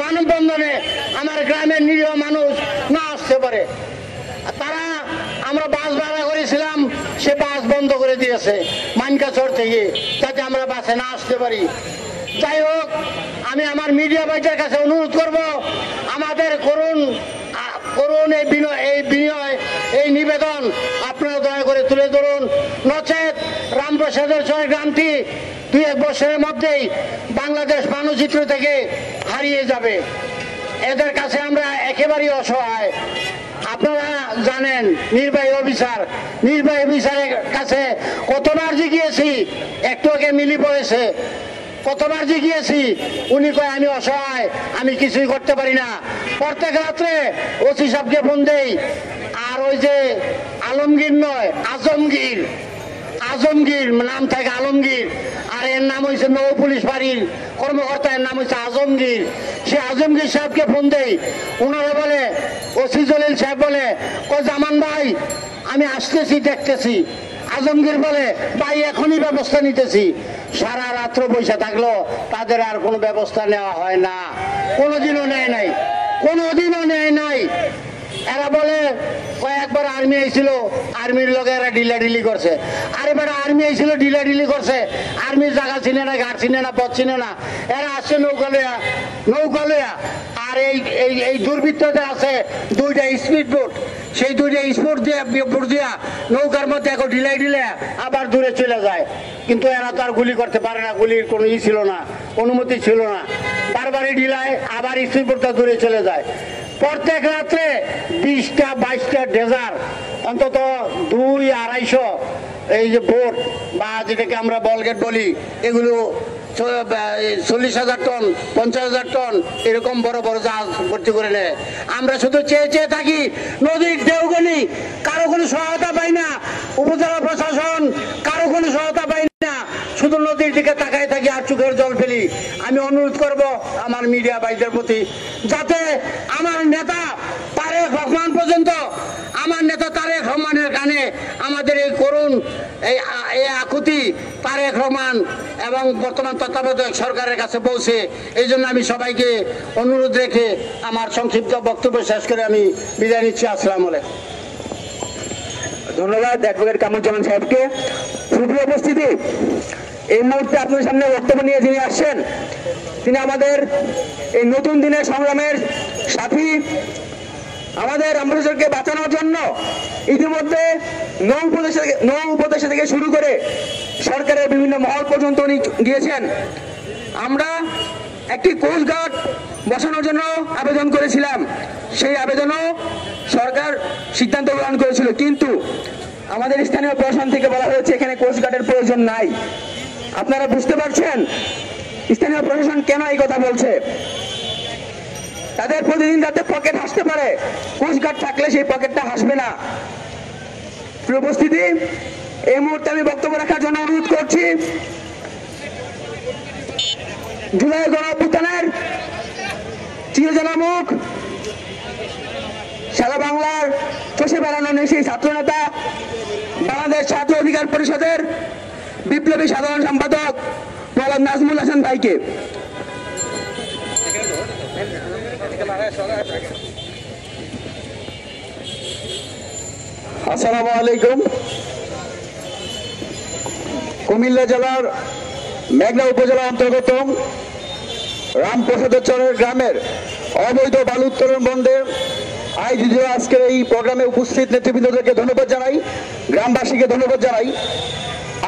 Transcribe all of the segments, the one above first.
মানববন্ধনে আমার গ্রামের নিরীহ মানুষ না আসতে পারে। তারা আমরা বাস ভাড়া করেছিলাম, সে বাস বন্ধ করে দিয়েছে মানকাচর থেকে, যাতে আমরা বাসে না আসতে পারি। যাই হোক, আমি আমার মিডিয়া ভাইদের কাছে অনুরোধ করব, আমাদের করুন এই নিবেদন আপনারা দয়া করে তুলে ধরুন, নচেত রামপ্রসাদের চর গ্রামটি 2-1 বছরের মধ্যেই বাংলাদেশ মানচিত্র থেকে হারিয়ে যাবে। এদের কাছে আমরা একেবারেই অসহায়। আপনারা জানেন নির্বাহী অফিসারের কাছে কতবার জিজ্ঞেসি, একটু আগে মিলি পড়েছে, কতবার জিজ্ঞেসি, উনি কয় আমি অসহায়, আমি কিছুই করতে পারি না। প্রত্যেক রাত্রে ওসি সাহেবকে ফোন দেই, আর ওই যে আলমগীর নয় আজমগীর নাম থাকে আলমগীর, আর এর নাম হয়েছে নৌ পুলিশ বাড়ির কর্মকর্তা, এর নাম হয়েছে আজমগীর। সে আজমগীর সাহেবকে ফোন দেই, ওনারা বলে, ওসি জলিল সাহেব বলে, জামান ভাই আমি আসতেছি, দেখতেছি। আজমগীর বলে, ভাই এখনই ব্যবস্থা নিতেছি। সারা রাত্র বৈশা থাকলো, তাদের আর কোনো ব্যবস্থা নেওয়া হয় না, কোনোদিনও নেয় নাই। এরা বলে কয়েকবার আর্মি আইছিল, আর্মির লগে এরা ঢিলাঢিলি করছে। আরে বেটা, আর্মি আইছিল ঢিলাঢিলি করছে, আর্মির জায়গা চিনে না, ঘাট চিনে না, পথ চিনে না। এরা আসছে নৌকা লইয়া। আর এই দুর্বৃত্তদের আছে 2টা স্পিড বোট, সেই 2টা স্পিড দিয়া নৌকার মধ্যে এখন ঢিলাই আবার দূরে চলে যায়। কিন্তু এরা তো আর গুলি করতে পারে না, গুলির কোনো ছিল না, অনুমতি ছিল না। বারবারই ঢিলায়, আবার স্পিড বোটটা দূরে চলে যায়। প্রত্যেক রাত্রে 20টা 22টা ডেজার, অন্তত 200-250 এই যে বোট বা যেটাকে আমরা বলগেট বলি, এগুলো 40,000 টন 50,000 টন এরকম বড় বড় জাহাজ ভর্তি করে নেয়। আমরা শুধু চেয়ে থাকি, নদীর ঢেউগুলি কারো কোনো সহায়তা পাই না, উপজেলা প্রশাসন কারো কোনো সহায়তা পাই না, শুধু নদীর দিকে তাকাই থাকি আর চোখের জল ফেলি। আমি অনুরোধ করব আমার মিডিয়া ভাইদের প্রতি, যাতে আমার নেতা তারেক রহমান পর্যন্ত, আমার নেতা তারেক রহমানের কানে আমাদের এই করুণ এই আকুতি তারেক রহমান এবং বর্তমান তত্ত্বাবধায়ক সরকারের কাছে পৌঁছে। এই জন্য আমি সবাইকে অনুরোধ রেখে আমার সংক্ষিপ্ত বক্তব্য শেষ করে আমি বিদায় নিচ্ছি। আসসালামু আলাইকুম। ধন্যবাদ অ্যাডভোকেট কামরুজ্জামান সাহেবকে। সুপ্রিয় উপস্থিতি, এই মুহূর্তে আপনাদের সামনে বক্তব্য নিয়ে যিনি আসছেন, তিনি আমাদের এই নতুন দিনের সংগ্রামের সাথী। আমাদের রামপ্রসাদকে বাঁচানোর জন্য ইতিমধ্যে নৌ উপদেশা থেকে শুরু করে সরকারের বিভিন্ন মহল পর্যন্ত উনি গিয়েছেন। আমরা একটি কোস্টগার্ড বসানোর জন্য আবেদন করেছিলাম, সেই আবেদনও সরকার সিদ্ধান্ত গ্রহণ করেছিল, কিন্তু আমাদের স্থানীয় প্রশাসন থেকে বলা হয়েছে এখানে কোস্টগার্ডের প্রয়োজন নাই। আপনারা বুঝতে পারছেন স্থানীয় প্রশাসন কেন এই কথা বলছে? তাদের প্রতিদিন যাতে পকেট হাসতে পারে, কোস্টগার্ড থাকলে সেই পকেটটা হাসবে না। প্রিয় উপস্থিতি, এই মুহূর্তে আমি বক্তব্য রাখার জন্য অনুরোধ করছি জুলাই গণঅভ্যুত্থানের চিরজানা মুখ, সারা বাংলার চষে বেড়ানো সেই ছাত্র নেতা, বাংলাদেশ ছাত্র অধিকার পরিষদের বিপ্লবী সাধারণ সম্পাদক প্রহ্লাদ নাজমুল হাসান ভাইকে। আসসালামু আলাইকুম। কুমিল্লা জেলার মেঘনা উপজেলা অন্তর্গত রামপ্রসাদের চরের গ্রামের অবৈধ বালু উত্তোলন বন্ধে আয়োজিত আজকের এই প্রোগ্রামে উপস্থিত নেতৃবৃন্দদেরকে ধন্যবাদ জানাই, গ্রামবাসীকে ধন্যবাদ জানাই।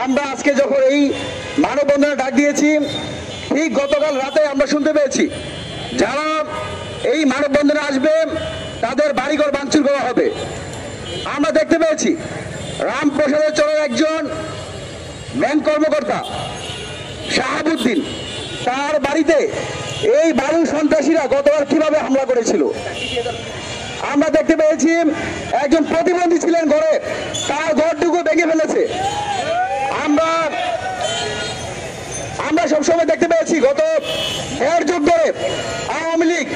আমরা আজকে যখন এই মানববন্ধনে ডাক দিয়েছি, ঠিক গতকাল রাতে আমরা শুনতে পেয়েছি যারা এই মানববন্ধনে আসবে তাদের বাড়িঘর ভাঙচুর করা হবে। আমরা দেখতে পেয়েছি রামপ্রসাদের চরের একজন ব্যাংক কর্মকর্তা শাহাবুদ্দিন, তার বাড়িতে এই বালু সন্ত্রাসীরা গতবার কিভাবে হামলা করেছিল। আমরা দেখতে পেয়েছি একজন প্রতিবন্ধী ছিলেন ঘরে, তার ঘরটুকু ভেঙে ফেলেছে। আমরা সবসময় দেখতে পেয়েছি গত 1.5 যুগ ধরে আওয়ামী লীগ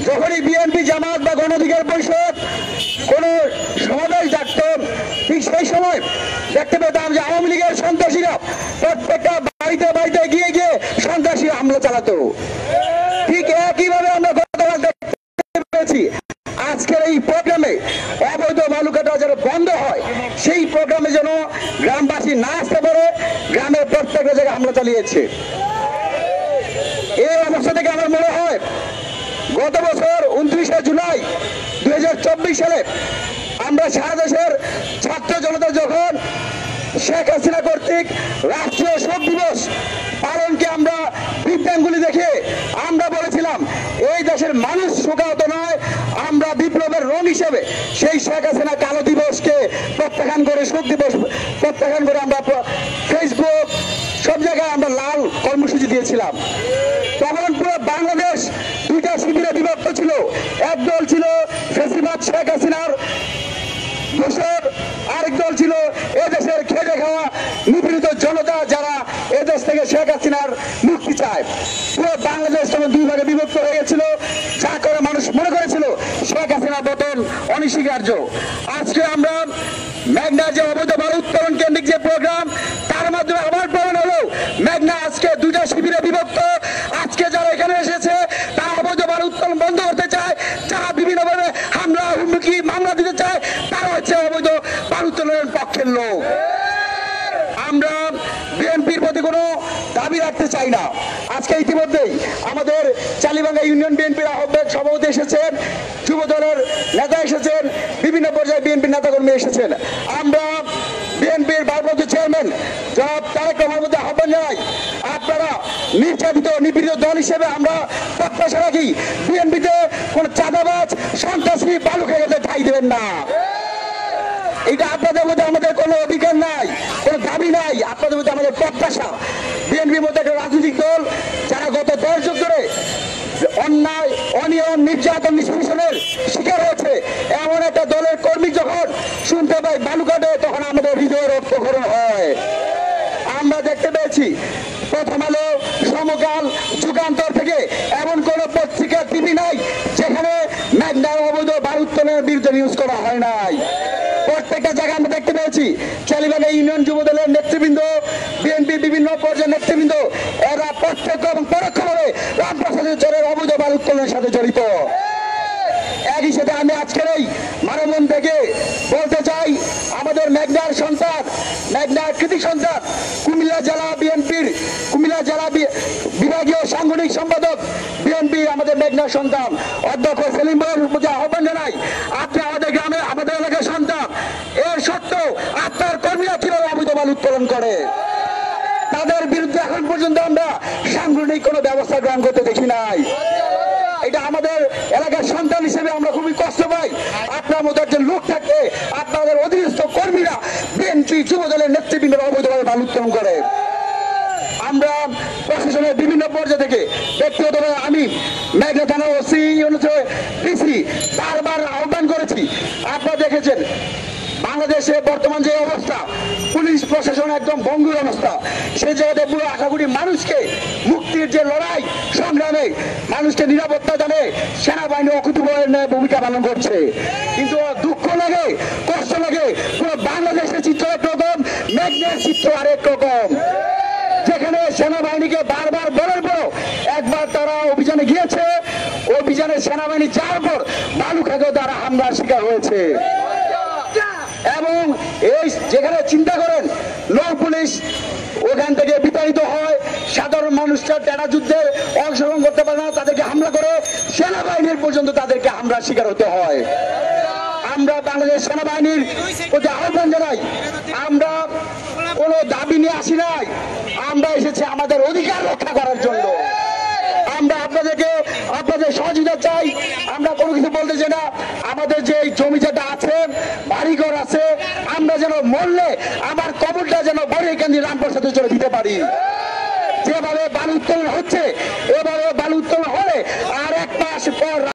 যখনই বিএনপি জামাত বা গণ অধিকার পরিষদ কোন সমাবেশ ডাকত, ঠিক সেই সময় দেখতে পেতাম যে আওয়ামী লীগের সন্ত্রাসীরা প্রত্যেকটা বাড়িতে গিয়ে সন্ত্রাসী হামলা চালাতো। ঠিক একইভাবে আমরা চালিয়েছে। এই অবস্থা থেকে আমার মনে হয় গত বছর 29শে জুলাই 2024 সালে আমরা সারা দেশের ছাত্র জনতা যখন শেখ হাসিনা কর্তৃক রাষ্ট্রীয় শোক দিবস পালনকে আমরা বিজ্ঞানগুলি দেখে আমরা বলেছিলাম এই দেশের মানুষ শোকাহত নয়, আমরা বিপ্লবের রং হিসেবে সেই শেখ হাসিনা কালো দিবসকে প্রত্যাখ্যান করে শোক দিবস প্রত্যাখ্যান করে আমরা ফেসবুক সব জায়গায় আমরা লাল কর্মসূচি দিয়েছিলাম। তখন পুরো বাংলাদেশ দুইটা শিবিরে বিভক্ত ছিল। একদল ছিল ফেসিবাদ শেখ হাসিনার দোষর, আরেক দল ছিল এদেশের খেটে খাওয়া নিপীড়িত জনতা যারা এদেশ থেকে শেখ হাসিনার মুক্তি চায়। পুরো বাংলাদেশ তখন দুই ভাগে বিভক্ত হয়ে গেছিল, যা করে মানুষ মনে করেছিল শেখ হাসিনার পতন অনস্বীকার্য। আজকে আমরা মেঘনা যে অবৈধ বালু উত্তোলন কেন্দ্রিক যে প্রোগ্রাম, তার মাধ্যমে আবার প্রমাণ হলো মেঘনা আজকে দুইটা শিবিরে বিভক্ত। আজকে যারা এখানে এসেছে তারা অবৈধ বালু উত্তোলন বন্ধ করতে চায়, যারা বিভিন্নভাবে হামলা হুমকি মামলা দিতে চায় তারা হচ্ছে অবৈধ বালু উত্তোলনের পক্ষের লোক। আমরা বিএনপির প্রতি কোনো দাবি রাখতে চাই না। আজকে ইতিমধ্যেই আমাদের চালিবাঙ্গা ইউনিয়ন বিএনপির আহ্বায়ক সভাপতি এসেছেন, যুব দলের নেতা এসেছেন, বিভিন্ন পর্যায়ে বিএনপির নেতাকর্মী এসেছেন। আমরা বিএনপির ভারপ্রাপ্ত চেয়ারম্যান জনাব তারেক রহমানের মধ্যে আহ্বান জানাই, আপনারা নির্যাতিত নিপীড়িত দল হিসেবে আমরা প্রত্যাশা রাখি বিএনপিতে কোন চাঁদাবাজ সন্ত্রাসী বালু খেয়ে ঠাই দেবেন না। এটা আপনাদের মধ্যে আমাদের কোনো অধিকার নাই, কোনো দাবি নাই, আপনাদের মধ্যে আমাদের প্রত্যাশা। বিএনপির মধ্যে একটা রাজনৈতিক দল যারা গত 10 যুগ ধরে অন্যায় অনিয়ম নির্যাতন নিষ্পেষণের শিকার হয়েছে, এমন একটা দলের কর্মী যখন শুনতে পাই বালুঘাটে, তখন আমাদের হৃদয় রক্তক্ষরণ হয়। আমরা দেখতে পেয়েছি প্রথম আলো, সমকাল, যুগান্তর থেকে এমন কোন পত্রিকা টিভি নাই যেখানে মেঘনার অবৈধ বালু উত্তোলনের বিরুদ্ধে নিউজ করা হয় নাই। প্রত্যেকটা জায়গায় আমরা দেখতে পেয়েছি চালিবাঙ্গা ইউনিয়ন যুব দলের নেতৃবৃন্দ, বিএনপি বিভিন্ন পর্যায়ের নেতৃবৃন্দ, এরা প্রত্যক্ষ এবং পরোক্ষভাবে রামপ্রসাদের চরের অবৈধ বালু উত্তোলনের সাথে জড়িত। একই সাথে আমি আজকের এই মানববন্ধন থেকে বলতে চাই, আমাদের মেঘনার সন্তান, মেঘনার কৃতি সন্তান, কুমিল্লা জেলা বিএনপির কুমিল্লা জেলা বিভাগীয় সাংগঠনিক সম্পাদক বিএনপি আমাদের মেঘনার সন্তান অধ্যক্ষ সেলিম ভাইয়ের প্রতি আহ্বান জানাই, আপনি আমাদের গ্রামে আমাদের এলাকার সন্তান, এর সত্ত্বেও আপনার কর্মীরা কিভাবে অবৈধ বালু উত্তোলন করে, তাদের বিরুদ্ধে এখন পর্যন্ত আমরা সাংগঠনিক কোনো ব্যবস্থা গ্রহণ করতে দেখি নাই। এটা আমাদের এলাকার সন্তান হিসেবে আমরা খুবই কষ্ট পাই। আপনার মতো একজন লোক থাকতে আপনাদের অধীনস্থ কর্মীরা বিএনপি যুব দলের নেতৃবৃন্দের অবৈধভাবে বালু উত্তোলন করে। আমরা প্রশাসনের বিভিন্ন পর্যায়ে থেকে ব্যক্তিগতভাবে আমি মেঘনা থানা ওসি ডিসি বারবার আহ্বান করেছি। আপনারা দেখেছেন বাংলাদেশে বর্তমান যে অবস্থা, পুলিশ প্রশাসন একদম ভঙ্গুর অবস্থা, সেই জায়গাতে পুরো 8 কোটি মানুষকে মুক্তির যে লড়াই সংগ্রামে মানুষকে নিরাপত্তা দানে সেনাবাহিনী অকুতোভয়ের ভূমিকা পালন করছে। কিন্তু দুঃখ লাগে, কষ্ট লাগে, পুরো বাংলাদেশের চিত্র একরকম, মেঘনার চিত্র আরেক রকম। যেখানে সেনাবাহিনীকে বারবার বলার পর একবার তারা অভিযানে গিয়েছে, অভিযানে সেনাবাহিনী যাওয়ার পর বালু খেতেও তারা হামলার শিকার হয়েছে। এবং এই যেখানে চিন্তা করেন নৌ পুলিশ ওখান থেকে বিতাড়িত হয়, সাধারণ মানুষরা টেরা যুদ্ধে অংশগ্রহণ করতে পারে না, তাদেরকে হামলা করে সেনাবাহিনীর পর্যন্ত তাদেরকে হামলার শিকার হতে হয়। আমরা বাংলাদেশ সেনাবাহিনীর প্রতি আহ্বান জানাই, আমরা কোনো দাবি নিয়ে আসি নাই, আমরা এসেছি আমাদের অধিকার রক্ষা করার জন্য। আমরা আপনাদের সহযোগিতা চাই। আমরা কোনো কিছু বলতে চাই না, আমাদের যে জমি যেটা আছে, বাড়িঘর আছে, আমরা যেন মরলে আমার কবরটা যেন বড়িকান্দি রামপ্রসাদের চলে দিতে পারি। যেভাবে বালু উত্তোলন হচ্ছে, এভাবে বালু উত্তোলন হলে আর 1 মাস পর